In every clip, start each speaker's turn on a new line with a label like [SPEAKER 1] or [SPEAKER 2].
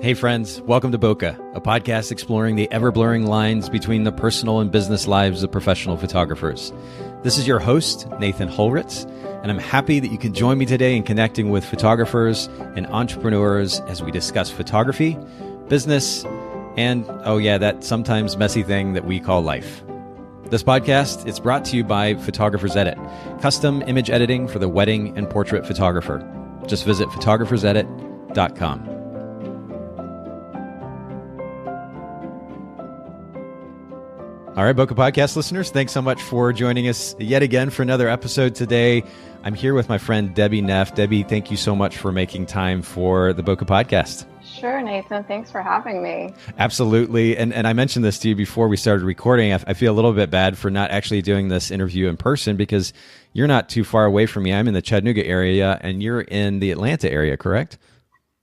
[SPEAKER 1] Hey friends, welcome to Bokeh, a podcast exploring the ever-blurring lines between the personal and business lives of professional photographers. This is your host, Nathan Holritz, and I'm happy that you can join me today in connecting with photographers and entrepreneurs as we discuss photography, business, and, oh yeah, that sometimes messy thing that we call life. This podcast is brought to you by Photographers Edit, custom image editing for the wedding and portrait photographer. Just visit photographersedit.com. All right, Bokeh Podcast listeners, thanks so much for joining us yet again for another episode today. I'm here with my friend Debbie Neff. Debbie, thank you so much for making time for the Bokeh Podcast.
[SPEAKER 2] Sure, Nathan. Thanks for having me.
[SPEAKER 1] Absolutely. And I mentioned this to you before we started recording. I feel a little bit bad for not actually doing this interview in person because you're not too far away from me. I'm in the Chattanooga area and you're in the Atlanta area, correct?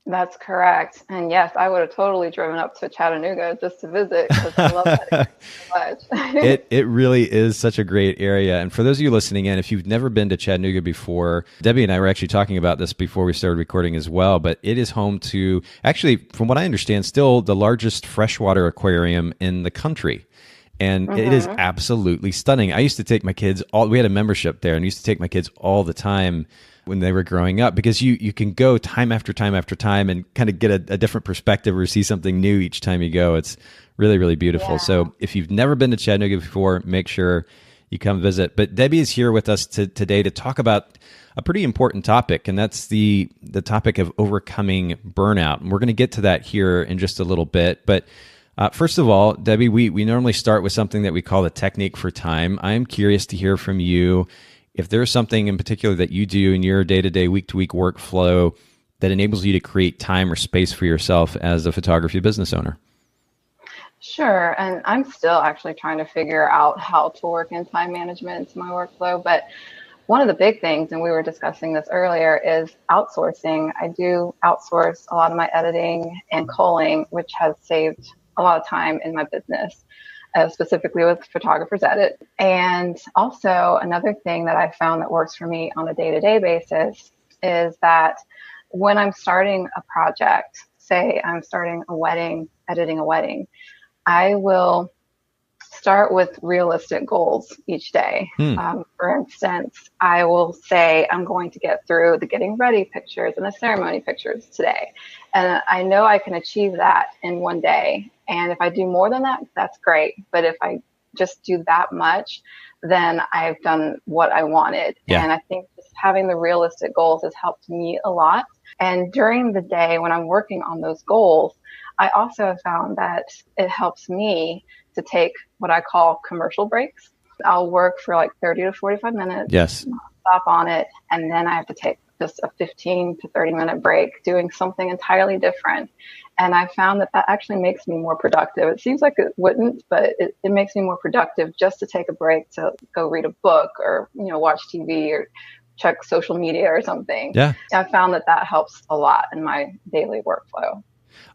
[SPEAKER 2] That's correct. And yes, I would have totally driven up to Chattanooga just to visit because I love that area so much.
[SPEAKER 1] It really is such a great area. And for those of you listening in, if you've never been to Chattanooga before, Debbie and I were actually talking about this before we started recording as well, but it is home to, actually, from what I understand, still the largest freshwater aquarium in the country. And it is absolutely stunning. I used to take my kids, we had a membership there, and I used to take my kids all the time when they were growing up, because you can go time after time after time and kind of get a different perspective or see something new each time you go. It's really, really beautiful. Yeah. So if you've never been to Chattanooga before, make sure you come visit. But Debbie is here with us today to talk about a pretty important topic, and that's the topic of overcoming burnout. And we're going to get to that here in just a little bit. But first of all, Debbie, we normally start with something that we call the technique for time. I'm curious to hear from you if there's something in particular that you do in your day-to-day, week-to-week workflow that enables you to create time or space for yourself as a photography business owner.
[SPEAKER 2] Sure. And I'm still actually trying to figure out how to work in time management into my workflow. But one of the big things, and we were discussing this earlier, is outsourcing. I do outsource a lot of my editing and culling, which has saved a lot of time in my business. Specifically with Photographers Edit. And also another thing that I found that works for me on a day-to-day basis is that when I'm starting a project, say I'm starting a wedding, editing a wedding, I will start with realistic goals each day. For instance, I will say I'm going to get through the getting ready pictures and the ceremony pictures today. And I know I can achieve that in one day. And if I do more than that, that's great. But if I just do that much, then I've done what I wanted. Yeah. And I think just having the realistic goals has helped me a lot. And during the day when I'm working on those goals, I also have found that it helps me to take what I call commercial breaks. I'll work for like 30 to 45 minutes.
[SPEAKER 1] Yes.
[SPEAKER 2] Stop on it. And then I have to take just a 15 to 30 minute break doing something entirely different. And I found that actually makes me more productive. It seems like it wouldn't, but it makes me more productive just to take a break to go read a book or, watch TV or check social media or something.
[SPEAKER 1] Yeah.
[SPEAKER 2] I found that helps a lot in my daily workflow.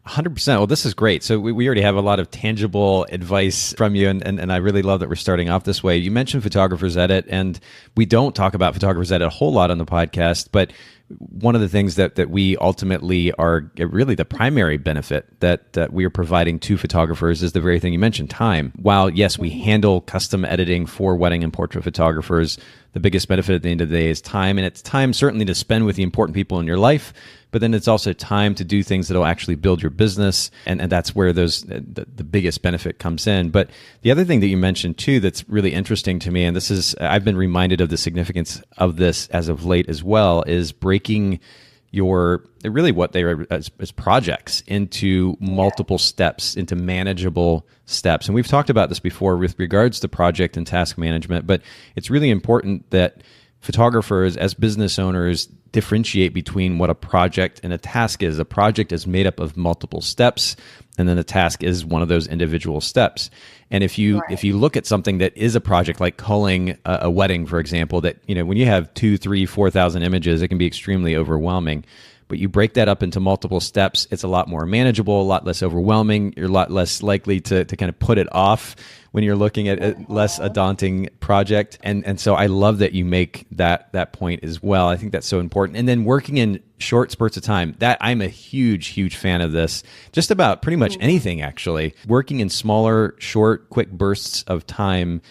[SPEAKER 1] 100%. Well, this is great. So we already have a lot of tangible advice from you, and I really love that we're starting off this way. You mentioned Photographers Edit, and we don't talk about Photographers Edit a whole lot on the podcast, but one of the things that we ultimately are really the primary benefit that we are providing to photographers is the very thing you mentioned, time. While, yes, we handle custom editing for wedding and portrait photographers, the biggest benefit at the end of the day is time. And it's time certainly to spend with the important people in your life, but then it's also time to do things that will actually build your business. And that's where the biggest benefit comes in. But the other thing that you mentioned too that's really interesting to me, and this is, I've been reminded of the significance of this as of late as well, is breaking your, really what they are as projects into multiple steps, into manageable steps. And we've talked about this before with regards to project and task management, but it's really important that photographers as business owners differentiate between what a project and a task is. A project is made up of multiple steps, and then a task is one of those individual steps. And if you look at something that is a project, like culling a wedding, for example, that when you have 2,000, 3,000, 4,000 images, it can be extremely overwhelming. but you break that up into multiple steps, it's a lot more manageable, a lot less overwhelming. You're a lot less likely to kind of put it off when you're looking at a daunting project. And so I love that you make that point as well. I think that's so important. And then working in short spurts of time, that I'm a huge fan of this. Just about pretty much anything, actually. Working in smaller, short, quick bursts of time,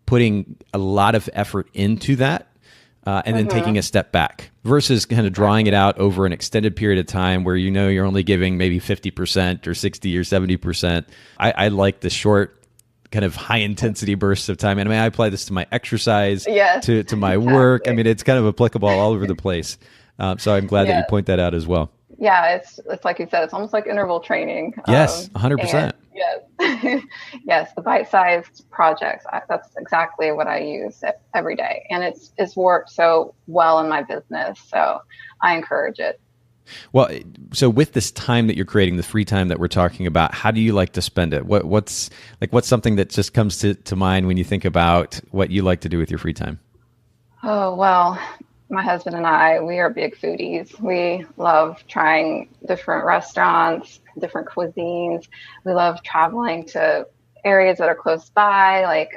[SPEAKER 1] putting a lot of effort into that, and then taking a step back versus kind of drawing it out over an extended period of time where you know you're only giving maybe 50% or 60 or 70%. I like the short, kind of high intensity bursts of time. And I mean, I apply this to my exercise, to my work. I mean, it's kind of applicable all over the place. So I'm glad that you point that out as well.
[SPEAKER 2] Yeah, it's like you said, it's almost like interval training.
[SPEAKER 1] Yes, 100%.
[SPEAKER 2] Yes, yes, the bite-sized projects. That's exactly what I use every day, and it's worked so well in my business. So I encourage it.
[SPEAKER 1] Well, so with this time that you're creating, the free time that we're talking about, how do you like to spend it? What's something that just comes to mind when you think about what you like to do with your free time?
[SPEAKER 2] Oh, well, my husband and I, we are big foodies. We love trying different restaurants, different cuisines. We love traveling to areas that are close by. Like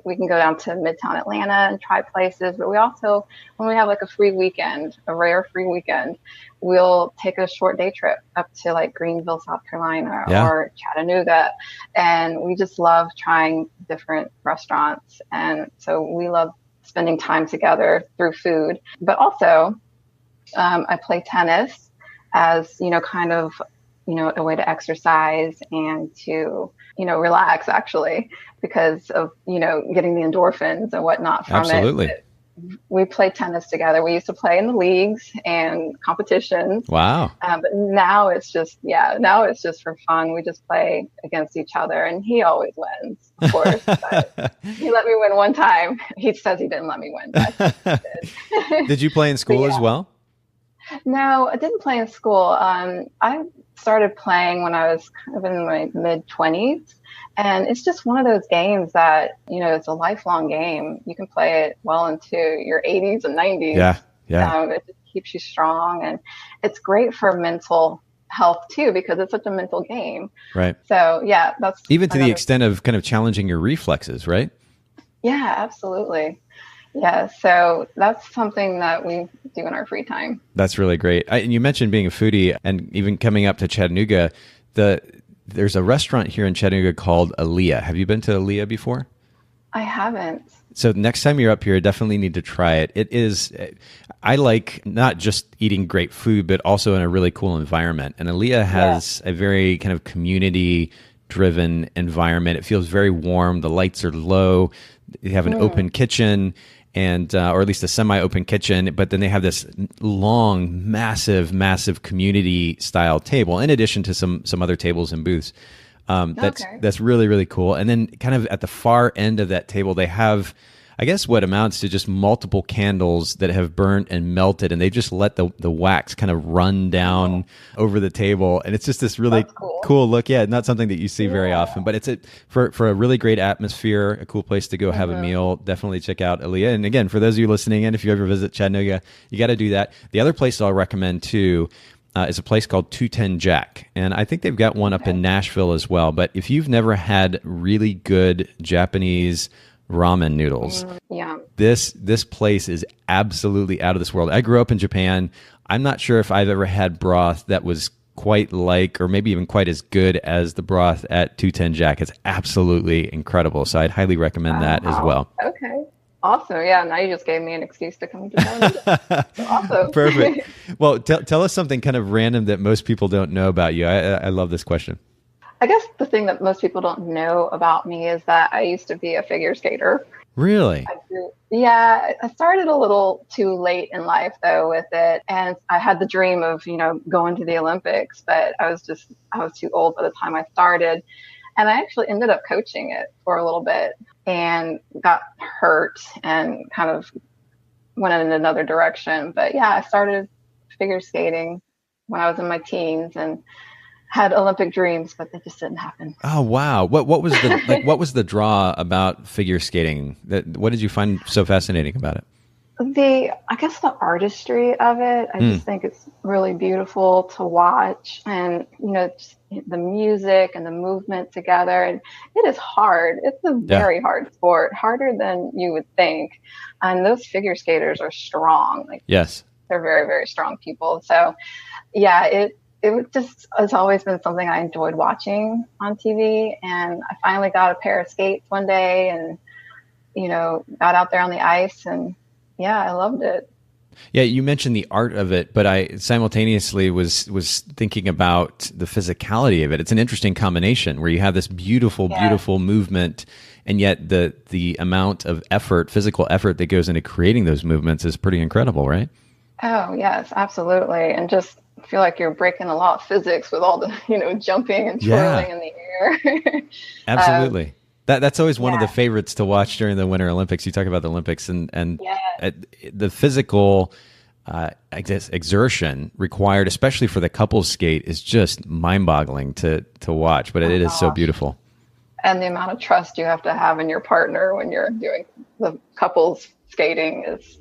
[SPEAKER 2] we can go down to Midtown Atlanta and try places. But we also, when we have like a free weekend, a rare free weekend, we'll take a short day trip up to like Greenville, South Carolina, or Chattanooga. And we just love trying different restaurants. And so we love spending time together through food. But also, I play tennis as, kind of, a way to exercise and to, relax, actually, because of, getting the endorphins and whatnot from
[SPEAKER 1] Absolutely.
[SPEAKER 2] it. We play tennis together. We used to play in the leagues and competitions.
[SPEAKER 1] Wow.
[SPEAKER 2] But now it's just for fun. We just play against each other, and he always wins, of course. But he let me win one time. He says he didn't let me win, but he did.
[SPEAKER 1] Did you play in school as well?
[SPEAKER 2] No, I didn't play in school. I started playing when I was kind of in my mid-20s. And it's just one of those games that, it's a lifelong game. You can play it well into your 80s and 90s.
[SPEAKER 1] Yeah.
[SPEAKER 2] It just keeps you strong. And it's great for mental health, too, because it's such a mental game.
[SPEAKER 1] Right.
[SPEAKER 2] So, yeah, that's...
[SPEAKER 1] Even to the extent of kind of challenging your reflexes, right?
[SPEAKER 2] Yeah, absolutely. Yeah, so that's something that we do in our free time.
[SPEAKER 1] That's really great. And you mentioned being a foodie, and even coming up to Chattanooga, there's a restaurant here in Chattanooga called Aaliyah. Have you been to Aaliyah before?
[SPEAKER 2] I haven't.
[SPEAKER 1] So next time you're up here, definitely need to try it. It is, I like not just eating great food, but also in a really cool environment. And Aaliyah has a very kind of community-driven environment. It feels very warm. The lights are low. You have an open kitchen, and or at least a semi-open kitchen, but then they have this long, massive community-style table, in addition to some other tables and booths. That's really, really cool. And then kind of at the far end of that table, they have, I guess, what amounts to just multiple candles that have burnt and melted, and they just let the wax kind of run down over the table. And it's just this really cool look. Yeah, not something that you see very often, but it's for a really great atmosphere, a cool place to go have a meal. Definitely check out Aaliyah. And again, for those of you listening in, if you ever visit Chattanooga, you got to do that. The other place I'll recommend too is a place called 210 Jack. And I think they've got one up in Nashville as well. But if you've never had really good Japanese ramen noodles, this place is absolutely out of this world. I grew up in Japan. I'm not sure if I've ever had broth that was quite like, or maybe even quite as good as the broth at 210 Jack. It's absolutely incredible. So I'd highly recommend that as well.
[SPEAKER 2] Okay. Awesome. Yeah. Now you just gave me an excuse to come to Japan. Awesome.
[SPEAKER 1] Perfect. Well, tell us something kind of random that most people don't know about you. I love this question.
[SPEAKER 2] I guess the thing that most people don't know about me is that I used to be a figure skater.
[SPEAKER 1] Really?
[SPEAKER 2] I started a little too late in life though with it. And I had the dream of, going to the Olympics, but I was too old by the time I started. And I actually ended up coaching it for a little bit and got hurt and kind of went in another direction. But yeah, I started figure skating when I was in my teens and had Olympic dreams, but they just didn't happen.
[SPEAKER 1] Oh, wow. What was the what was the draw about figure skating? What did you find so fascinating about it?
[SPEAKER 2] I guess the artistry of it, I just think it's really beautiful to watch, and just the music and the movement together. And it is hard. It's a very hard sport, harder than you would think. And those figure skaters are strong. Like,
[SPEAKER 1] Yes.
[SPEAKER 2] they're very, very strong people. So yeah, it just has always been something I enjoyed watching on TV. And I finally got a pair of skates one day and, got out there on the ice, and yeah, I loved it.
[SPEAKER 1] Yeah, you mentioned the art of it, but I simultaneously was thinking about the physicality of it. It's an interesting combination where you have this beautiful, beautiful movement, and yet the amount of effort, physical effort that goes into creating those movements is pretty incredible, right?
[SPEAKER 2] Oh, yes, absolutely. And just feel like you're breaking the law of physics with all the, jumping and twirling in the air.
[SPEAKER 1] Absolutely. That's always one of the favorites to watch during the Winter Olympics. You talk about the Olympics and the physical, I guess, exertion required, especially for the couples skate, is just mind-boggling to watch. But it is so beautiful.
[SPEAKER 2] And the amount of trust you have to have in your partner when you're doing the couples skating is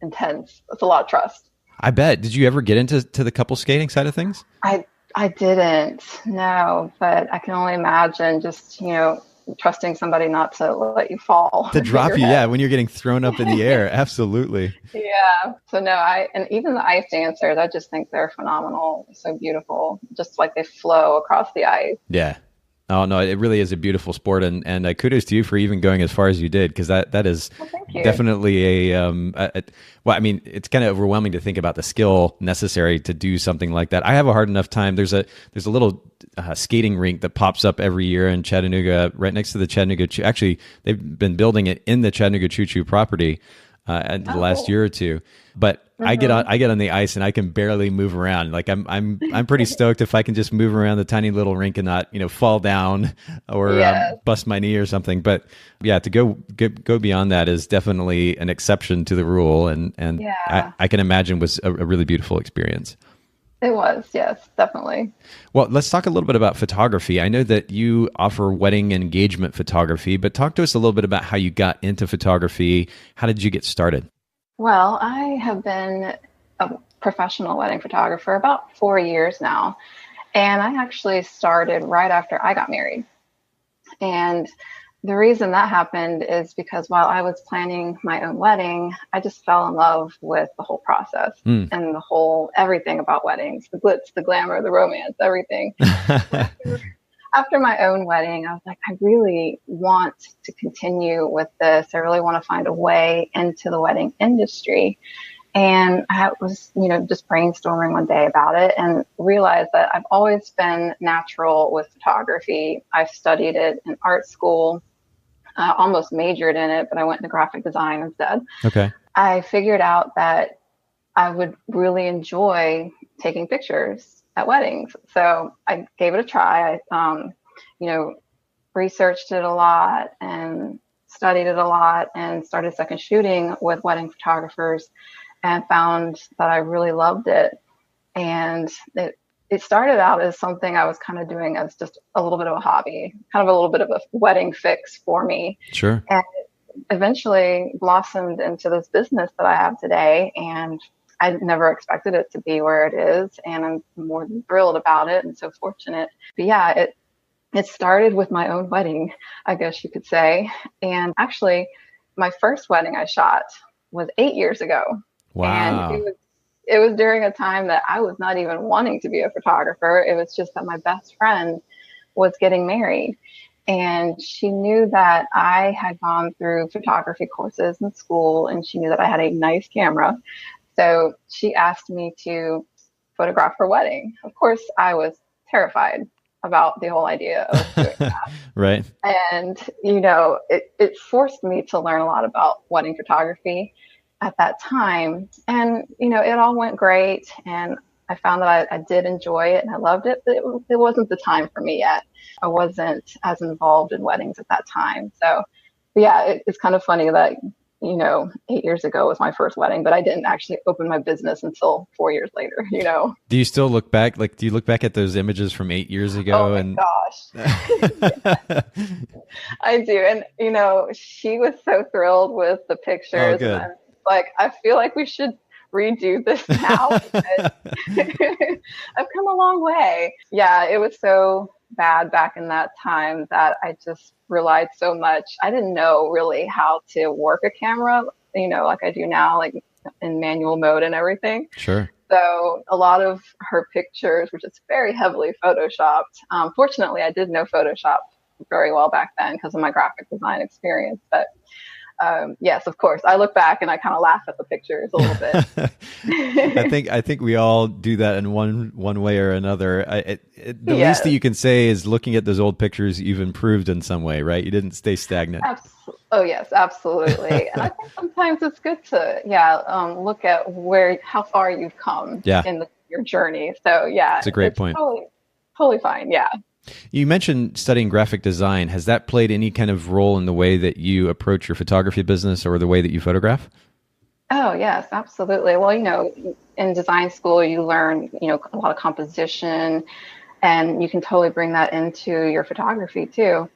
[SPEAKER 2] intense. It's a lot of trust.
[SPEAKER 1] I bet. Did you ever get into the couple skating side of things?
[SPEAKER 2] I didn't, no, but I can only imagine just, trusting somebody not to let you fall.
[SPEAKER 1] To drop you, when you're getting thrown up in the air. Absolutely.
[SPEAKER 2] Yeah. So no, and even the ice dancers, I just think they're phenomenal. So beautiful. Just like they flow across the ice. Yeah.
[SPEAKER 1] Oh, no, it really is a beautiful sport. And kudos to you for even going as far as you did, because that is definitely it's kind of overwhelming to think about the skill necessary to do something like that. I have a hard enough time. There's a little skating rink that pops up every year in Chattanooga, right next to the Chattanooga. Actually, they've been building it in the Chattanooga Choo Choo property the last year or two. But I get on the ice and I can barely move around. Like I'm pretty stoked if I can just move around the tiny little rink and not fall down or bust my knee or something. But yeah, to go beyond that is definitely an exception to the rule, and I can imagine was a really beautiful experience.
[SPEAKER 2] It was, yes, definitely.
[SPEAKER 1] Well, let's talk a little bit about photography. I know that you offer wedding engagement photography, but talk to us a little bit about how you got into photography. How did you get started?
[SPEAKER 2] Well, I have been a professional wedding photographer about 4 years now, and I actually started right after I got married. And the reason that happened is because while I was planning my own wedding, I just fell in love with the whole process and the whole everything about weddings, the glitz, the glamour, the romance, everything. After my own wedding, I was like, I really want to continue with this. I really want to find a way into the wedding industry. And I was, just brainstorming one day about it and realized that I've always been natural with photography. I've studied it in art school, almost majored in it, but I went into graphic design instead.
[SPEAKER 1] Okay.
[SPEAKER 2] I figured out that I would really enjoy taking pictures at weddings. So I gave it a try. I, researched it a lot and studied it a lot and started second shooting with wedding photographers and found that I really loved it. And it started out as something I was kind of doing as just a little bit of a hobby, kind of a little bit of a wedding fix for me.
[SPEAKER 1] Sure.
[SPEAKER 2] And it eventually blossomed into this business that I have today. And I never expected it to be where it is, and I'm more than thrilled about it and so fortunate. But yeah, it started with my own wedding, I guess you could say. And actually, my first wedding I shot was 8 years ago.
[SPEAKER 1] Wow.
[SPEAKER 2] And it was during a time that I was not even wanting to be a photographer. It was just that my best friend was getting married. And she knew that I had gone through photography courses in school, and she knew that I had a nice camera. So she asked me to photograph her wedding. Of course, I was terrified about the whole idea of doing that.
[SPEAKER 1] Right.
[SPEAKER 2] And, it forced me to learn a lot about wedding photography at that time. And, it all went great. And I found that I did enjoy it and I loved it, but it wasn't the time for me yet. I wasn't as involved in weddings at that time. So, yeah, it's kind of funny that 8 years ago was my first wedding, but I didn't actually open my business until 4 years later,
[SPEAKER 1] Do you still look back? Like, do you look back at those images from 8 years ago?
[SPEAKER 2] Oh my gosh. I do. And, she was so thrilled with the pictures.
[SPEAKER 1] Oh, good.
[SPEAKER 2] And like, I feel like we should redo this now because I've come a long way. Yeah, it was so bad back in that time that I just relied so much. I didn't know really how to work a camera, like I do now, like in manual mode and everything.
[SPEAKER 1] Sure.
[SPEAKER 2] So a lot of her pictures were just very heavily photoshopped. Fortunately, I did know Photoshop very well back then because of my graphic design experience. But yes, of course, I look back and I kind of laugh at the pictures a little bit.
[SPEAKER 1] I think we all do that in one way or another. The least that you can say is, looking at those old pictures, you've improved in some way, right? You didn't stay stagnant.
[SPEAKER 2] Oh yes, absolutely. And I think sometimes it's good to look at how far you've come in your journey. So yeah,
[SPEAKER 1] it's a great point.
[SPEAKER 2] Totally fine. Yeah.
[SPEAKER 1] You mentioned studying graphic design. Has that played any kind of role in the way that you approach your photography business or the way that you photograph?
[SPEAKER 2] Oh, yes, absolutely. Well, in design school, you learn, a lot of composition, and you can totally bring that into your photography too.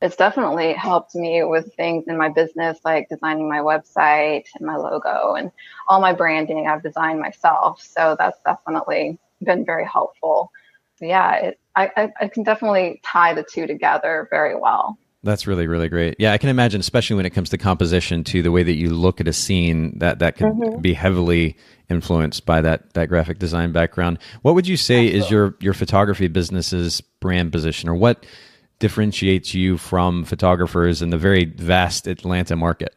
[SPEAKER 2] It's definitely helped me with things in my business, like designing my website and my logo and all my branding I've designed myself. So that's definitely been very helpful. Yeah, I can definitely tie the two together very well.
[SPEAKER 1] That's really, really great. Yeah, I can imagine, especially when it comes to composition, too, the way that you look at a scene, that could be heavily influenced by that graphic design background. What would you say is your photography business's brand position, or what differentiates you from photographers in the very vast Atlanta market?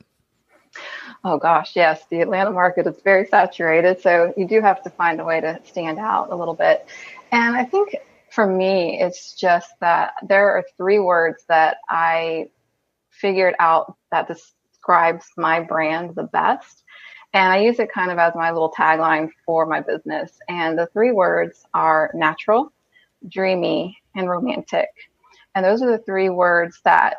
[SPEAKER 2] Oh gosh, yes, the Atlanta market is very saturated, so you do have to find a way to stand out a little bit. And I think for me, it's just that there are 3 words that I figured out that describes my brand the best. And I use it kind of as my little tagline for my business. And the 3 words are natural, dreamy, and romantic. And those are the 3 words that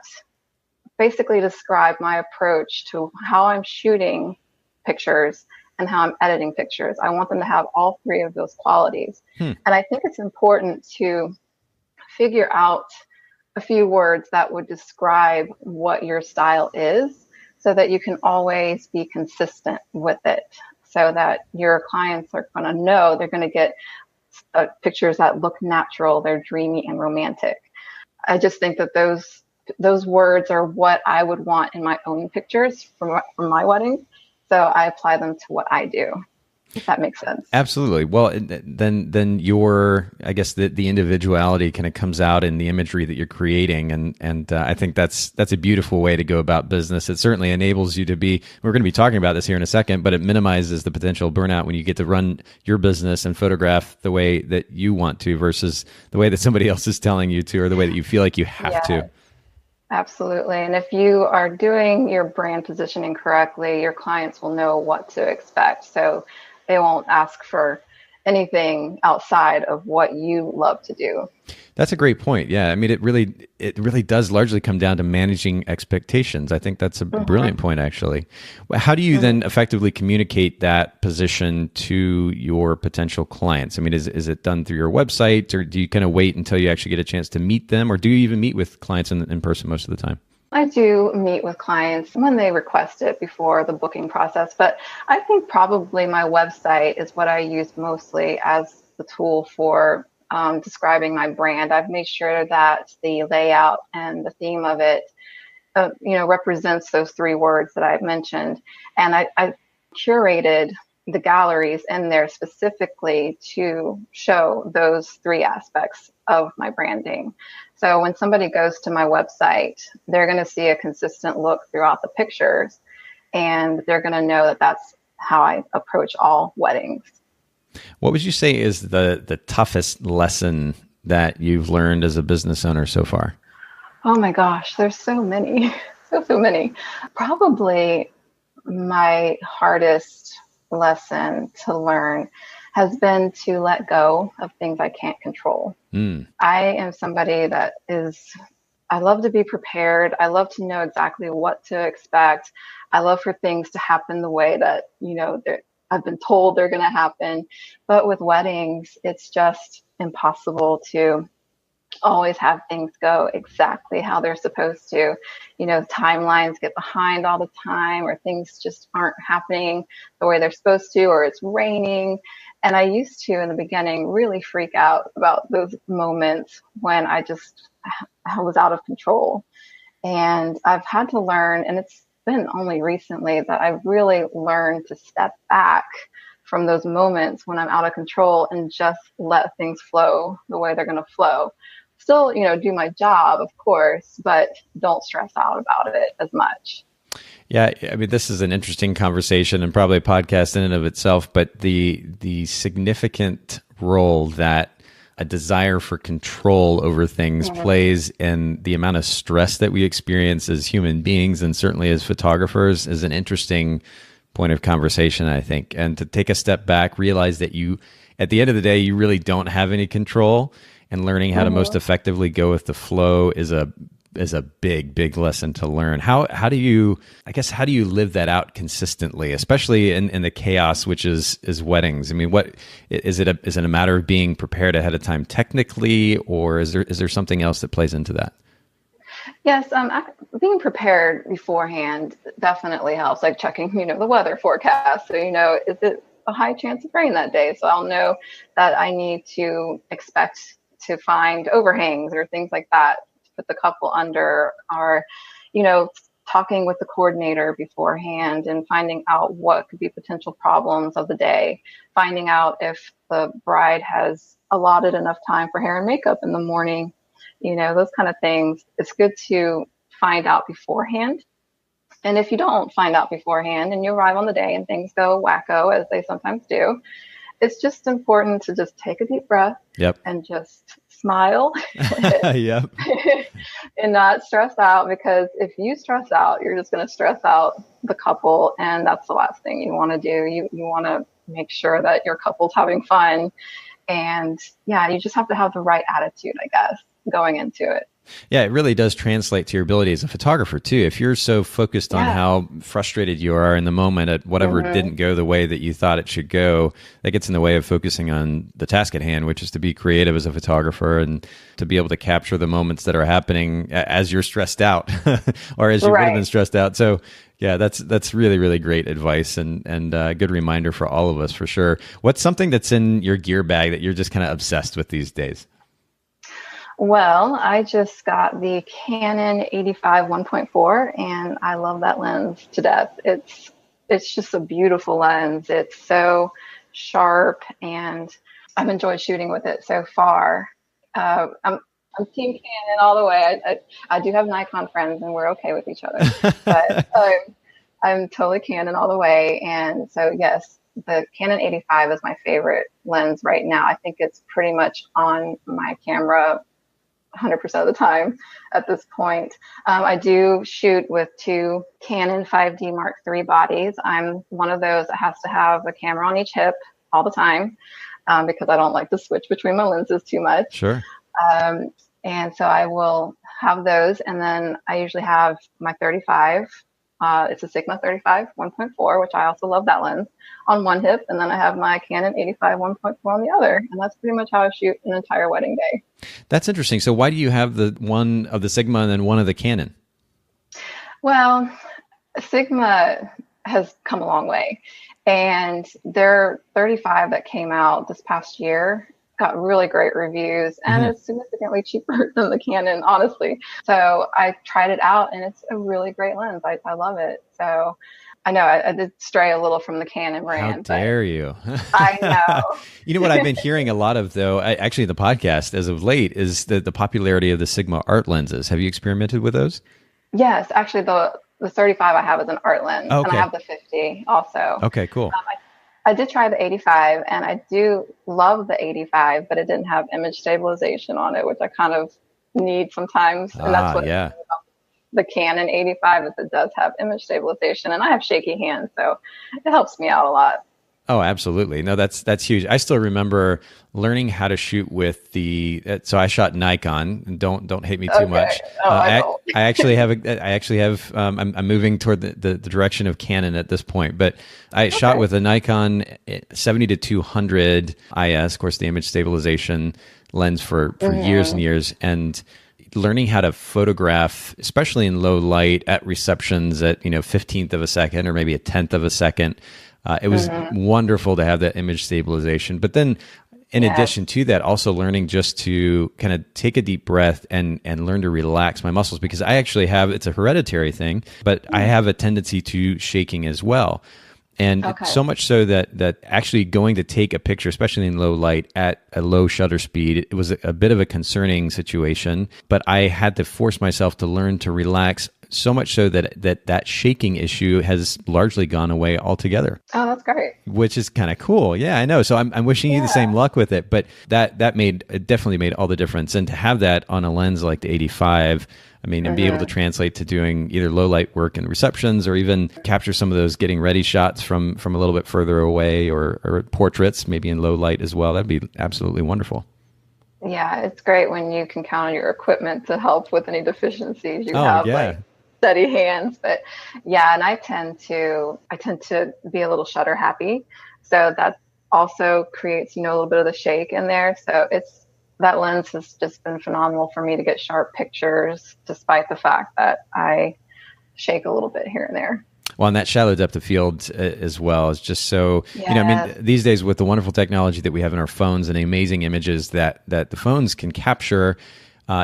[SPEAKER 2] basically describe my approach to how I'm shooting pictures and how I'm editing pictures. I want them to have all 3 of those qualities. And I think it's important to figure out a few words that would describe what your style is, so that you can always be consistent with it, so that your clients are going to know they're going to get pictures that look natural, they're dreamy and romantic. I just think that those words are what I would want in my own pictures from my weddings. So I apply them to what I do, if that makes sense.
[SPEAKER 1] Absolutely. Well, then your, I guess the individuality kind of comes out in the imagery that you're creating. And I think that's a beautiful way to go about business. It certainly enables you to be, we're going to be talking about this here in a second, but it minimizes the potential burnout when you get to run your business and photograph the way that you want to versus the way that somebody else is telling you to, or the way that you feel like you have to.
[SPEAKER 2] Absolutely. And if you are doing your brand positioning correctly, your clients will know what to expect. So they won't ask for anything outside of what you love to do.
[SPEAKER 1] That's a great point. Yeah. I mean, it really does largely come down to managing expectations. I think that's a brilliant point, actually. How do you then effectively communicate that position to your potential clients? I mean, is it done through your website, or do you kind of wait until you actually get a chance to meet them, or do you even meet with clients in person most of the time?
[SPEAKER 2] I do meet with clients when they request it before the booking process, but I think probably my website is what I use mostly as the tool for describing my brand. I've made sure that the layout and the theme of it, represents those 3 words that I've mentioned. And I curated the galleries in there specifically to show those 3 aspects of my branding. So when somebody goes to my website, they're going to see a consistent look throughout the pictures, and they're going to know that that's how I approach all weddings.
[SPEAKER 1] What would you say is the toughest lesson that you've learned as a business owner so far?
[SPEAKER 2] Oh my gosh, there's so many, so many. Probably my hardest lesson to learn has been to let go of things I can't control. I am somebody that I love to be prepared. I love to know exactly what to expect. I love for things to happen the way that, I've been told they're going to happen. But with weddings, it's just impossible to always have things go exactly how they're supposed to. Timelines get behind all the time, or things just aren't happening the way they're supposed to, or it's raining. And I used to, in the beginning, really freak out about those moments when I was out of control. And I've had to learn, and it's been only recently that I've really learned to step back from those moments when I'm out of control and just let things flow the way they're going to flow. Still, do my job, of course, but don't stress out about it as much.
[SPEAKER 1] Yeah, I mean, this is an interesting conversation and probably a podcast in and of itself, but the significant role that a desire for control over things plays in the amount of stress that we experience as human beings, and certainly as photographers, is an interesting point of conversation, I think. And to take a step back, realize that at the end of the day, you really don't have any control, and learning how to most effectively go with the flow is a big lesson to learn. How do you live that out consistently, especially in the chaos, which is weddings? I mean, what is it? Is it a matter of being prepared ahead of time technically, or is there something else that plays into that?
[SPEAKER 2] Yes, being prepared beforehand definitely helps. Like checking, the weather forecast. So, is it a high chance of rain that day? So I'll know that I need to expect to find overhangs or things like that to put the couple under, or, talking with the coordinator beforehand and finding out what could be potential problems of the day, finding out if the bride has allotted enough time for hair and makeup in the morning, those kind of things. It's good to find out beforehand. And if you don't find out beforehand and you arrive on the day and things go wacko, as they sometimes do, it's just important to just take a deep breath and just smile
[SPEAKER 1] yep.
[SPEAKER 2] and not stress out, because if you stress out, you're just going to stress out the couple. And that's the last thing you want to do. You want to make sure that your couple's having fun. And you just have to have the right attitude, I guess, going into it.
[SPEAKER 1] Yeah, it really does translate to your ability as a photographer too. If you're so focused on how frustrated you are in the moment at whatever didn't go the way that you thought it should go, that gets in the way of focusing on the task at hand, which is to be creative as a photographer and to be able to capture the moments that are happening as you're stressed out or as you would have been stressed out. So yeah, that's really, really great advice and a good reminder for all of us, for sure. What's something that's in your gear bag that you're just kind of obsessed with these days?
[SPEAKER 2] Well, I just got the Canon 85 1.4, and I love that lens to death. It's just a beautiful lens. It's so sharp, and I've enjoyed shooting with it so far. I'm team Canon all the way. I do have Nikon friends, and we're okay with each other, but I'm totally Canon all the way. And so, yes, the Canon 85 is my favorite lens right now. I think it's pretty much on my camera 100% of the time at this point. I do shoot with two Canon 5D Mark III bodies. I'm one of those that has to have a camera on each hip all the time because I don't like to switch between my lenses too much.
[SPEAKER 1] Sure.
[SPEAKER 2] And so I will have those. And then I usually have my 35. It's a Sigma 35 1.4, which I also love that lens, on one hip. And then I have my Canon 85 1.4 on the other. And that's pretty much how I shoot an entire wedding day.
[SPEAKER 1] That's interesting. So why do you have the one of the Sigma and then one of the Canon?
[SPEAKER 2] Well, Sigma has come a long way. And their 35 that came out this past year got really great reviews, and it's significantly cheaper than the Canon, honestly. So I tried it out, and it's a really great lens. I love it. So I know I did stray a little from the Canon brand.
[SPEAKER 1] How dare you?
[SPEAKER 2] I know.
[SPEAKER 1] You know what I've been hearing a lot of, though, actually the podcast as of late, is the popularity of the Sigma art lenses. Have you experimented with those?
[SPEAKER 2] Yes, actually the 35 I have is an art lens, and I have the 50 also.
[SPEAKER 1] Okay, cool.
[SPEAKER 2] I did try the 85, and I do love the 85, but it didn't have image stabilization on it, which I kind of need sometimes. And that's what the Canon 85 is. It does have image stabilization, and I have shaky hands, so it helps me out a lot.
[SPEAKER 1] Oh, absolutely. No, that's huge. I still remember learning how to shoot with so I shot Nikon. And don't hate me too
[SPEAKER 2] Okay.
[SPEAKER 1] much.
[SPEAKER 2] Oh, I don't.
[SPEAKER 1] I'm moving toward the direction of Canon at this point, but I shot
[SPEAKER 2] Okay.
[SPEAKER 1] with a Nikon 70 to 200 IS, of course, the image stabilization lens for years and years. And learning how to photograph, especially in low light at receptions at, 15th of a second or maybe a 10th of a second. It was wonderful to have that image stabilization. But then in addition to that, also learning just to kind of take a deep breath and learn to relax my muscles, because I actually it's a hereditary thing, but I have a tendency to shaking as well. And so much so that actually going to take a picture, especially in low light at a low shutter speed, it was a bit of a concerning situation, but I had to force myself to learn to relax, so much so that shaking issue has largely gone away altogether.
[SPEAKER 2] Oh, that's great.
[SPEAKER 1] Which is kind of cool. Yeah, I know. So I'm wishing you the same luck with it, but it definitely made all the difference. And to have that on a lens like the 85, and be able to translate to doing either low light work in receptions or even capture some of those getting ready shots from a little bit further away, or portraits, maybe in low light as well. That'd be absolutely wonderful.
[SPEAKER 2] Yeah, it's great when you can count on your equipment to help with any deficiencies you have, like steady hands. But yeah, and I tend to be a little shutter happy. So that also creates, a little bit of the shake in there. So that lens has just been phenomenal for me to get sharp pictures, despite the fact that I shake a little bit here and there.
[SPEAKER 1] Well, and that shallow depth of field as well is just so, these days with the wonderful technology that we have in our phones and amazing images that the phones can capture,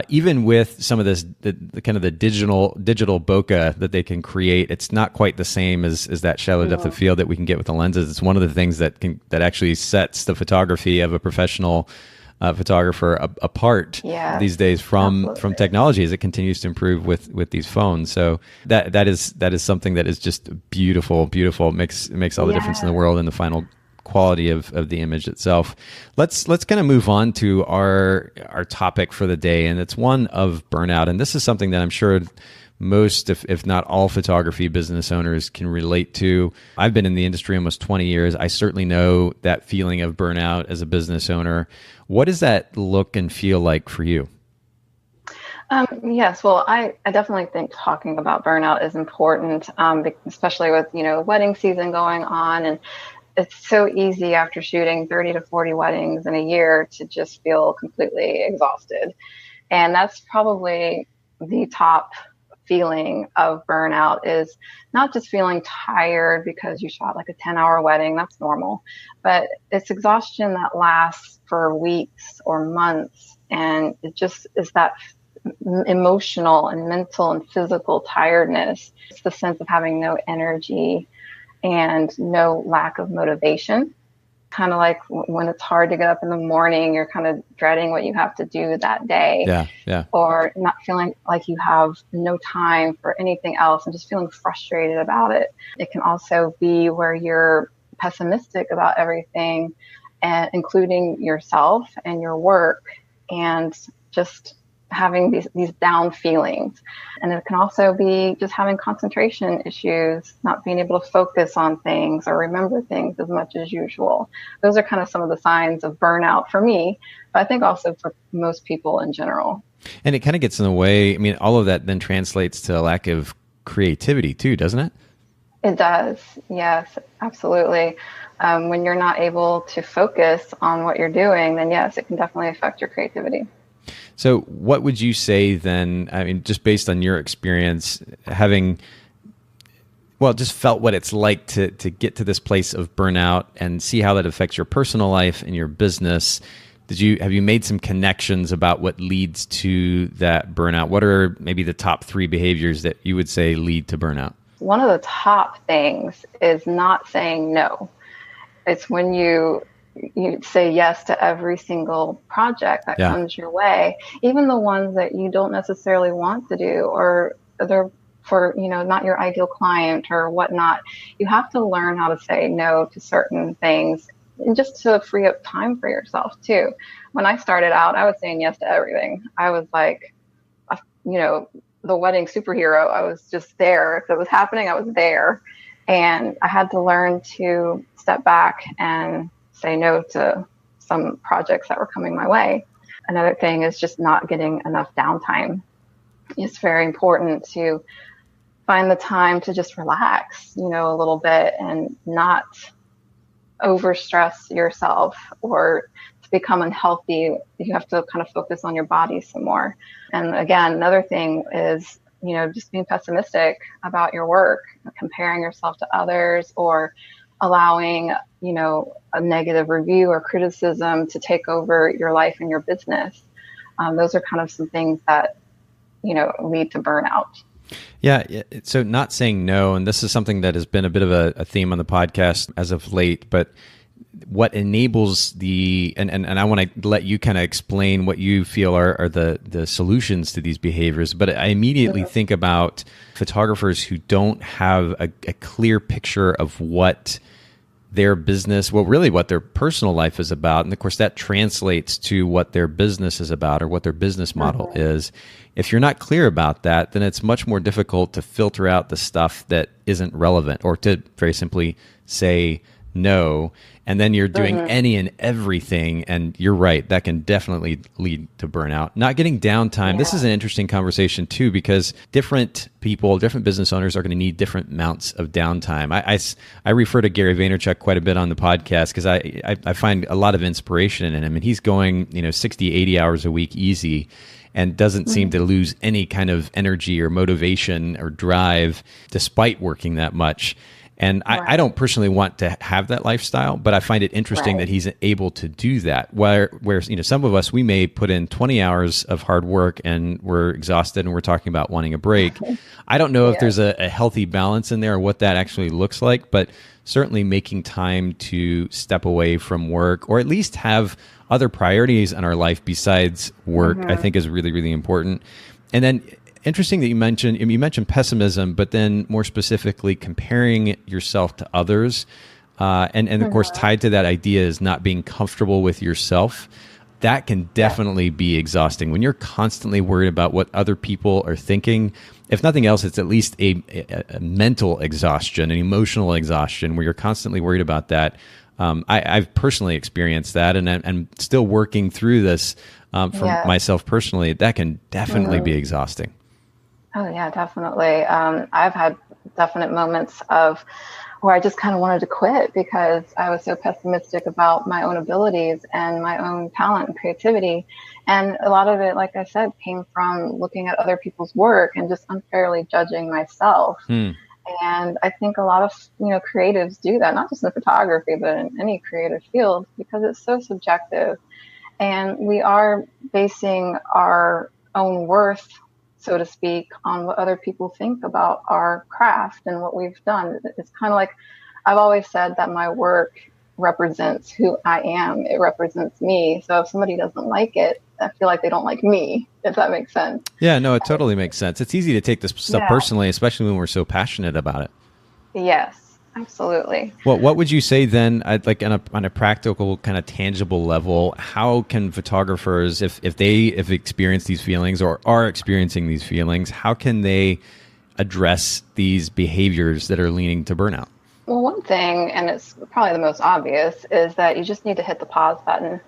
[SPEAKER 1] even with some of this, the kind of the digital bokeh that they can create, it's not quite the same as that shallow depth of field that we can get with the lenses. It's one of the things that actually sets the photography of a professional photographer apart these days from technology as it continues to improve with these phones. So that is something that is just beautiful. It makes all the difference in the world in the final quality of the image itself. Let's kind of move on to our topic for the day, and it's one of burnout. And this is something that I'm sure most, if not all, photography business owners can relate to. I've been in the industry almost 20 years. I certainly know that feeling of burnout as a business owner. What does that look and feel like for you?
[SPEAKER 2] Yes, well, I definitely think talking about burnout is important, especially with, wedding season going on. And it's so easy after shooting 30 to 40 weddings in a year to just feel completely exhausted. And that's probably the top feeling of burnout, is not just feeling tired because you shot like a 10-hour wedding. That's normal, but it's exhaustion that lasts for weeks or months. And it just is that emotional and mental and physical tiredness. It's the sense of having no energy and no lack of motivation. Kind of like when it's hard to get up in the morning, you're kind of dreading what you have to do that day.
[SPEAKER 1] Yeah.
[SPEAKER 2] Or not feeling like you have no time for anything else and just feeling frustrated about it. It can also be where you're pessimistic about everything, and including yourself and your work, and just having these down feelings. And it can also be just having concentration issues, not being able to focus on things or remember things as much as usual. Those are kind of some of the signs of burnout for me, but I think also for most people in general.
[SPEAKER 1] And it kind of gets in the way. All of that then translates to a lack of creativity too, doesn't it?
[SPEAKER 2] It does. Yes, absolutely. When you're not able to focus on what you're doing, then yes, it can definitely affect your creativity.
[SPEAKER 1] So what would you say then, just based on your experience, having, just felt what it's like to get to this place of burnout and see how that affects your personal life and your business? Have you made some connections about what leads to that burnout? What are maybe the top 3 behaviors that you would say lead to burnout?
[SPEAKER 2] One of the top things is not saying no. It's when you say yes to every single project that comes your way, even the ones that you don't necessarily want to do, or they're for, not your ideal client or whatnot. You have to learn how to say no to certain things, and just to free up time for yourself too. When I started out, I was saying yes to everything. I was like, the wedding superhero. I was just there. If it was happening, I was there. And I had to learn to step back and say no to some projects that were coming my way. Another thing is just not getting enough downtime. It's very important to find the time to just relax, a little bit and not overstress yourself, or to become unhealthy, you have to kind of focus on your body some more. And again, another thing is, just being pessimistic about your work, comparing yourself to others, or allowing, a negative review or criticism to take over your life and your business. Those are kind of some things that, lead to burnout.
[SPEAKER 1] Yeah. So not saying no, and this is something that has been a bit of a theme on the podcast as of late, but what enables and I want to let you kind of explain what you feel are the solutions to these behaviors. But I immediately think about photographers who don't have a clear picture of what their business, well, really what their personal life is about. And of course, that translates to what their business is about or what their business model is. If you're not clear about that, then it's much more difficult to filter out the stuff that isn't relevant, or to very simply say no. And then you're doing any and everything. And you're right, that can definitely lead to burnout. Not getting downtime. Yeah. This is an interesting conversation too, because different people, different business owners are going to need different amounts of downtime. I refer to Gary Vaynerchuk quite a bit on the podcast because I find a lot of inspiration in him, and he's going, 60, 80 hours a week easy, and doesn't seem to lose any kind of energy or motivation or drive despite working that much. And I don't personally want to have that lifestyle, but I find it interesting that he's able to do that. Where some of us, we may put in 20 hours of hard work and we're exhausted and we're talking about wanting a break. I don't know if there's a healthy balance in there or what that actually looks like, but certainly making time to step away from work, or at least have other priorities in our life besides work, I think is really, really important. And then interesting that you mentioned pessimism, but then more specifically comparing yourself to others. And of course, tied to that idea is not being comfortable with yourself. That can definitely be exhausting when you're constantly worried about what other people are thinking. If nothing else, it's at least a mental exhaustion, an emotional exhaustion, where you're constantly worried about that. I've personally experienced that, and I'm still working through this for myself personally. That can definitely be exhausting.
[SPEAKER 2] Oh, yeah, definitely. I've had definite moments of where I just kind of wanted to quit because I was so pessimistic about my own abilities and my own talent and creativity. And a lot of it, like I said, came from looking at other people's work and just unfairly judging myself. And I think a lot of, creatives do that, not just in photography, but in any creative field, because it's so subjective. And we are basing our own worth, so to speak, on what other people think about our craft and what we've done. It's kind of like, I've always said that my work represents who I am. It represents me. So if somebody doesn't like it, I feel like they don't like me, if that makes sense. Yeah, no,
[SPEAKER 1] it totally makes sense. It's easy to take this stuff personally, especially when we're so passionate about it.
[SPEAKER 2] Yes, absolutely.
[SPEAKER 1] Well, what would you say then, like on a practical kind of tangible level, how can photographers, if they have experienced these feelings or are experiencing these feelings, how can they address these behaviors that are leading to burnout?
[SPEAKER 2] Well, one thing, and it's probably the most obvious, is that you just need to hit the pause button,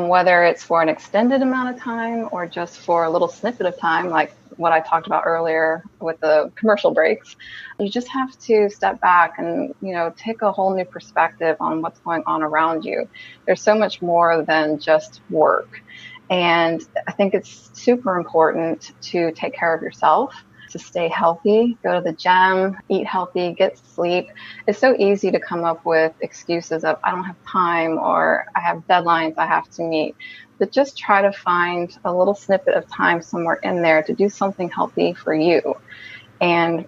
[SPEAKER 2] whether it's for an extended amount of time or just for a little snippet of time, like what I talked about earlier with the commercial breaks. You just have to step back and, take a whole new perspective on what's going on around you. There's so much more than just work. And I think it's super important to take care of yourself, to stay healthy, go to the gym, eat healthy, get sleep. It's so easy to come up with excuses of I don't have time or I have deadlines I have to meet. But just try to find a little snippet of time somewhere in there to do something healthy for you. And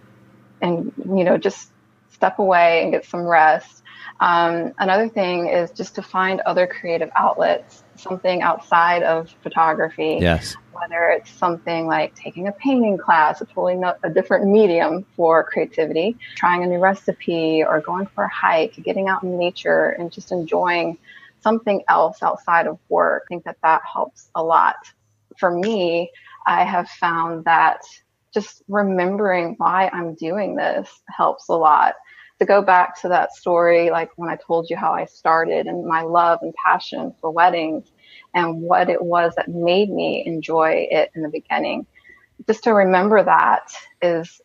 [SPEAKER 2] just step away and get some rest. Another thing is just to find other creative outlets, something outside of photography.
[SPEAKER 1] Yes.
[SPEAKER 2] Whether it's something like taking a painting class, a different medium for creativity, trying a new recipe, or going for a hike, getting out in nature and just enjoying something else outside of work. I think that helps a lot. For me, I have found that just remembering why I'm doing this helps a lot. to go back to that story, like when I told you how I started and my love and passion for weddings and what it was that made me enjoy it in the beginning, just to remember that has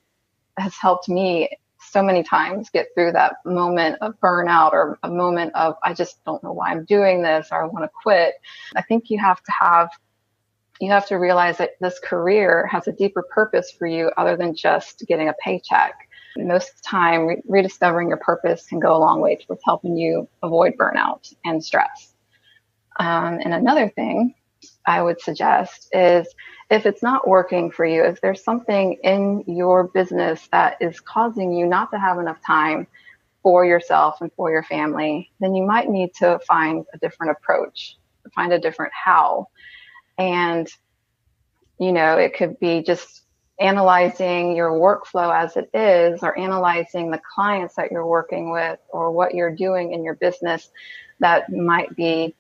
[SPEAKER 2] helped me so many times get through that moment of burnout or a moment of, I just don't know why I'm doing this, or I want to quit. I think you have to realize that this career has a deeper purpose for you other than just getting a paycheck. Most of the time, rediscovering your purpose can go a long way towards helping you avoid burnout and stress. And another thing I would suggest is, if it's not working for you, if there's something in your business that is causing you not to have enough time for yourself and for your family, then you might need to find a different approach, find a different how. And, it could be just analyzing your workflow as it is, or analyzing the clients that you're working with, or what you're doing in your business that might be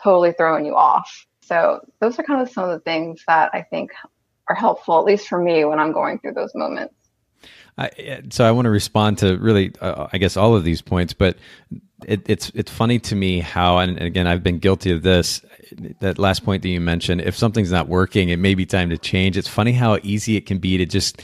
[SPEAKER 2] totally throwing you off. So those are kind of some of the things that I think are helpful, at least for me, when I'm going through those moments.
[SPEAKER 1] So I want to respond to really, I guess, all of these points, but it's funny to me how, and again, I've been guilty of this, that last point that you mentioned, if something's not working, it may be time to change. It's funny how easy it can be to just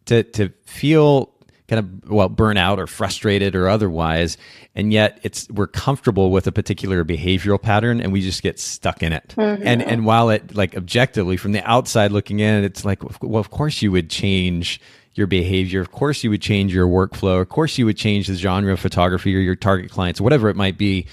[SPEAKER 1] to feel kind of, burn out or frustrated or otherwise. And yet we're comfortable with a particular behavioral pattern and we just get stuck in it. Mm-hmm. And while it, like, objectively from the outside looking in, it's like, well, of course you would change your behavior. Of course you would change your workflow. Of course you would change the genre of photography or your target clients, whatever it might be.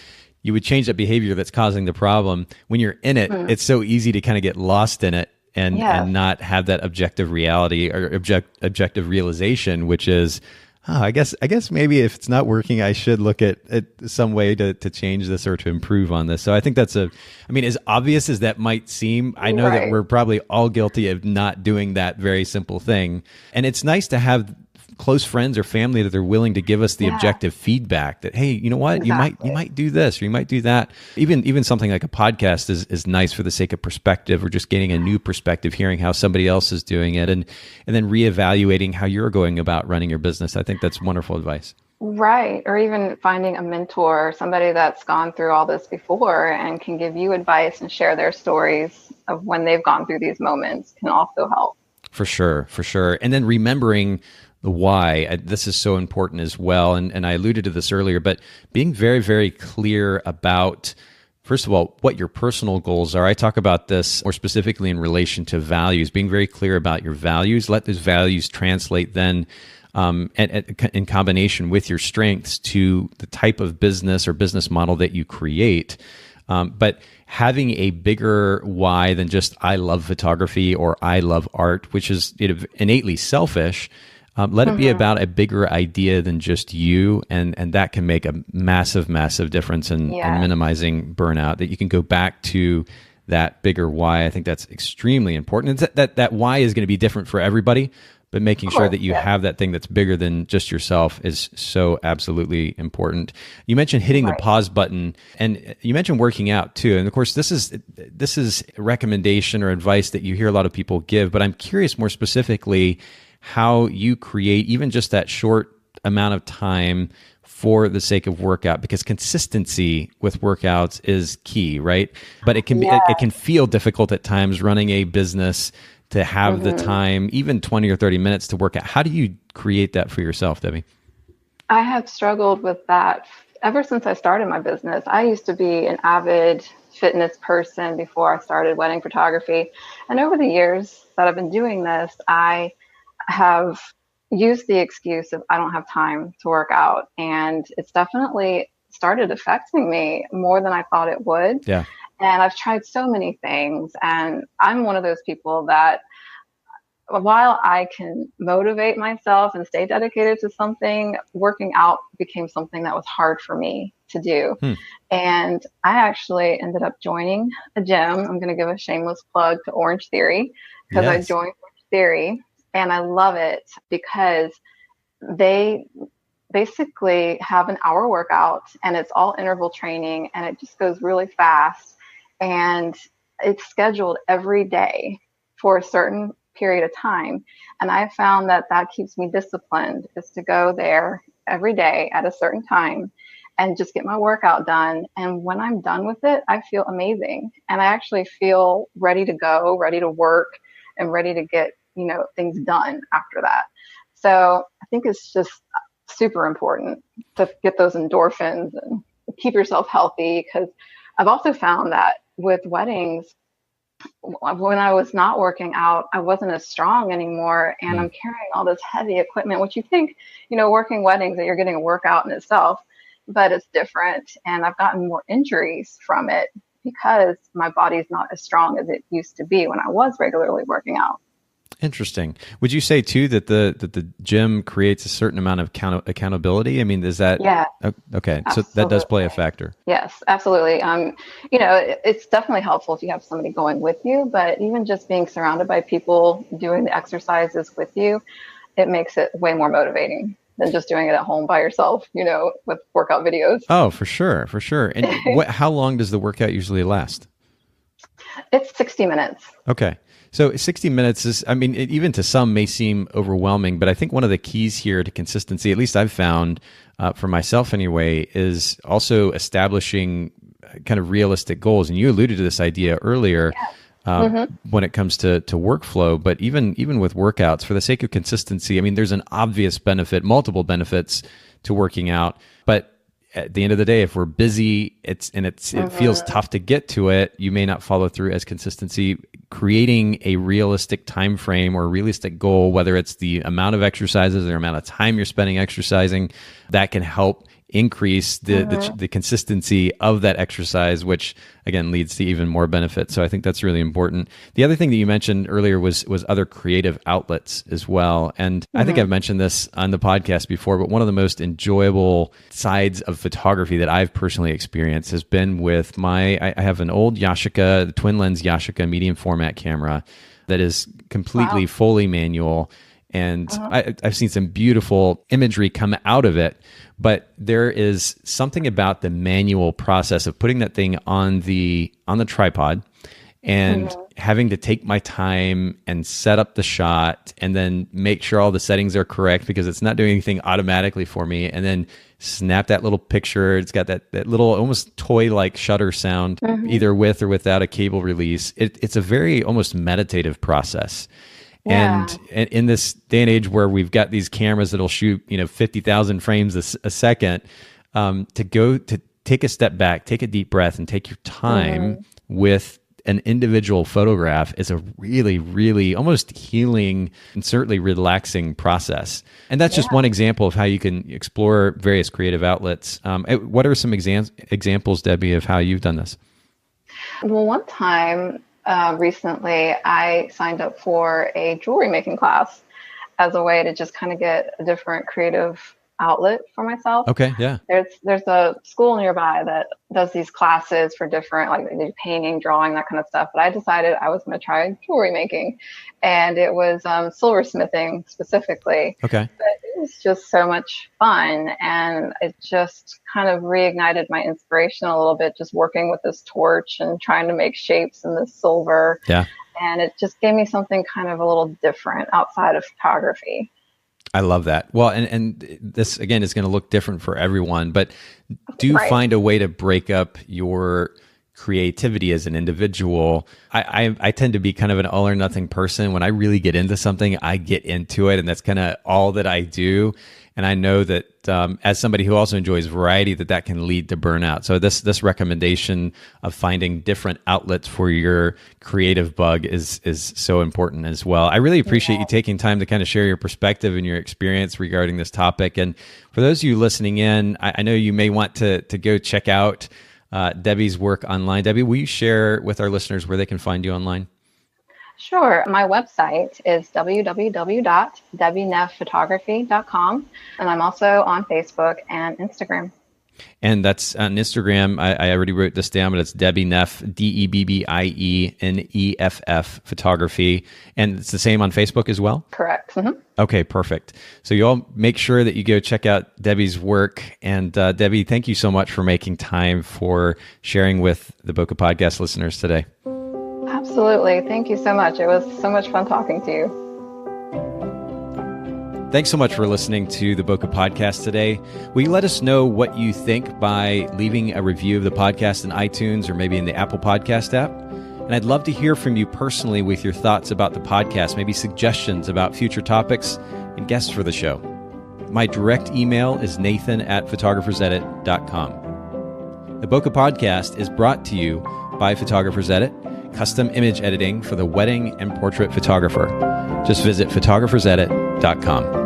[SPEAKER 1] You would change that behavior that's causing the problem. When you're in it, it's so easy to kind of get lost in it and not have that objective reality or objective realization, which is, I guess maybe if it's not working, I should look at some way to change this or to improve on this. So I think that's as obvious as that might seem, I know that we're probably all guilty of not doing that very simple thing. And it's nice to have close friends or family that are willing to give us the objective feedback that, hey, you know what, you might do this or you might do that. Even something like a podcast is nice for the sake of perspective, or just getting a new perspective, hearing how somebody else is doing it, and then reevaluating how you're going about running your business. I think that's wonderful advice.
[SPEAKER 2] Right. Or even finding a mentor, somebody that's gone through all this before and can give you advice and share their stories of when they've gone through these moments can also help. For
[SPEAKER 1] sure. And then remembering the why. This is so important as well. And I alluded to this earlier, but being very, very clear about, first of all, what your personal goals are. I talk about this more specifically in relation to values, being very clear about your values. Let those values translate then in combination with your strengths to the type of business or business model that you create. But having a bigger why than just I love photography or I love art, which is innately selfish. Let it be about a bigger idea than just you, and that can make a massive, massive difference in minimizing burnout. That you can go back to that bigger why. I think that's extremely important. And that why is going to be different for everybody, but making sure that you have that thing that's bigger than just yourself is so absolutely important. You mentioned hitting the pause button, and you mentioned working out too. And of course, this is a recommendation or advice that you hear a lot of people give, but I'm curious more specifically how you create even just that short amount of time for the sake of workout, because consistency with workouts is key, right? But it can be, it can feel difficult at times running a business to have the time, even 20 or 30 minutes to work out. How do you create that for yourself, Debbie?
[SPEAKER 2] I have struggled with that ever since I started my business. I used to be an avid fitness person before I started wedding photography. And over the years that I've been doing this, I have used the excuse of I don't have time to work out. And it's definitely started affecting me more than I thought it would.
[SPEAKER 1] Yeah.
[SPEAKER 2] And I've tried so many things. And I'm one of those people that while I can motivate myself and stay dedicated to something, working out became something that was hard for me to do. And I actually ended up joining a gym. I'm going to give a shameless plug to Orange Theory, because I joined Orange Theory. And I love it because they basically have an hour workout and it's all interval training and it just goes really fast. And it's scheduled every day for a certain period of time. And I found that keeps me disciplined, is to go there every day at a certain time and just get my workout done. And when I'm done with it, I feel amazing. And I actually feel ready to go, ready to work, and ready to get, things done after that. So I think it's just super important to get those endorphins and keep yourself healthy, because I've also found that with weddings, when I was not working out, I wasn't as strong anymore, and I'm carrying all this heavy equipment, which you think, working weddings, that you're getting a workout in itself, but it's different. And I've gotten more injuries from it because my body's not as strong as it used to be when I was regularly working out.
[SPEAKER 1] Interesting. Would you say too that the gym creates a certain amount of accountability? I mean, is that okay?
[SPEAKER 2] Absolutely.
[SPEAKER 1] So that does play a factor.
[SPEAKER 2] Yes, absolutely. It's definitely helpful if you have somebody going with you, but even just being surrounded by people doing the exercises with you, it makes it way more motivating than just doing it at home by yourself, with workout videos.
[SPEAKER 1] Oh, for sure, for sure. And how long does the workout usually last?
[SPEAKER 2] It's 60 minutes.
[SPEAKER 1] Okay. So 60 minutes is, I mean, even to some may seem overwhelming, but I think one of the keys here to consistency, at least I've found for myself anyway, is also establishing kind of realistic goals. And you alluded to this idea earlier when it comes to workflow, but even with workouts, for the sake of consistency, I mean, there's an obvious benefit, multiple benefits to working out, but at the end of the day, if we're busy, it feels tough to get to it, you may not follow through as consistency. Creating a realistic time frame or a realistic goal, whether it's the amount of exercises or amount of time you're spending exercising, that can help increase the consistency of that exercise, which again leads to even more benefits. So I think that's really important. The other thing that you mentioned earlier was other creative outlets as well. And I think I've mentioned this on the podcast before, but one of the most enjoyable sides of photography that I've personally experienced has been with I have an old Yashica, the twin lens Yashica medium format camera that is completely fully manual. And I've seen some beautiful imagery come out of it, but there is something about the manual process of putting that thing on the tripod and having to take my time and set up the shot and then make sure all the settings are correct because it's not doing anything automatically for me, and then snap that little picture. It's got that little almost toy-like shutter sound, either with or without a cable release. It's a very almost meditative process. Yeah. And in this day and age where we've got these cameras that'll shoot, 50,000 frames a second, to take a step back, take a deep breath, and take your time with an individual photograph is a really, really almost healing and certainly relaxing process. And that's just one example of how you can explore various creative outlets. What are some examples, Debbie, of how you've done this?
[SPEAKER 2] Well, one time, recently, I signed up for a jewelry making class as a way to just kind of get a different creative outlet for myself.
[SPEAKER 1] Okay, yeah.
[SPEAKER 2] There's a school nearby that does these classes for different, like they do painting, drawing, that kind of stuff. But I decided I was going to try jewelry making, and it was silversmithing specifically.
[SPEAKER 1] Okay.
[SPEAKER 2] But it was just so much fun, and it just kind of reignited my inspiration a little bit, just working with this torch and trying to make shapes in this silver.
[SPEAKER 1] Yeah.
[SPEAKER 2] And it just gave me something kind of a little different outside of photography.
[SPEAKER 1] I love that. Well, and this, again, is going to look different for everyone, but do find a way to break up your creativity as an individual. I tend to be kind of an all or nothing person. When I really get into something, I get into it, and that's kind of all that I do. And I know that as somebody who also enjoys variety, that can lead to burnout. So this recommendation of finding different outlets for your creative bug is so important as well. I really appreciate you taking time to kind of share your perspective and your experience regarding this topic. And for those of you listening in, I know you may want to go check out Debbie's work online. Debbie, will you share with our listeners where they can find you online?
[SPEAKER 2] Sure. My website is www.debbieneffphotography.com. And I'm also on Facebook and Instagram.
[SPEAKER 1] And that's on Instagram. I already wrote this down, but it's Debbie Neff, DebbieNeff photography. And it's the same on Facebook as well?
[SPEAKER 2] Correct. Mm-hmm.
[SPEAKER 1] Okay, perfect. So you all make sure that you go check out Debbie's work. And Debbie, thank you so much for making time for sharing with the Bokeh Podcast listeners today. Absolutely. Thank you so much. It was so much fun talking to you. Thanks so much for listening to the Bokeh Podcast today. Will you let us know what you think by leaving a review of the podcast in iTunes or maybe in the Apple Podcast app? And I'd love to hear from you personally with your thoughts about the podcast, maybe suggestions about future topics and guests for the show. My direct email is nathan@photographersedit.com. The Bokeh Podcast is brought to you by Photographers Edit, custom image editing for the wedding and portrait photographer. Just visit photographersedit.com.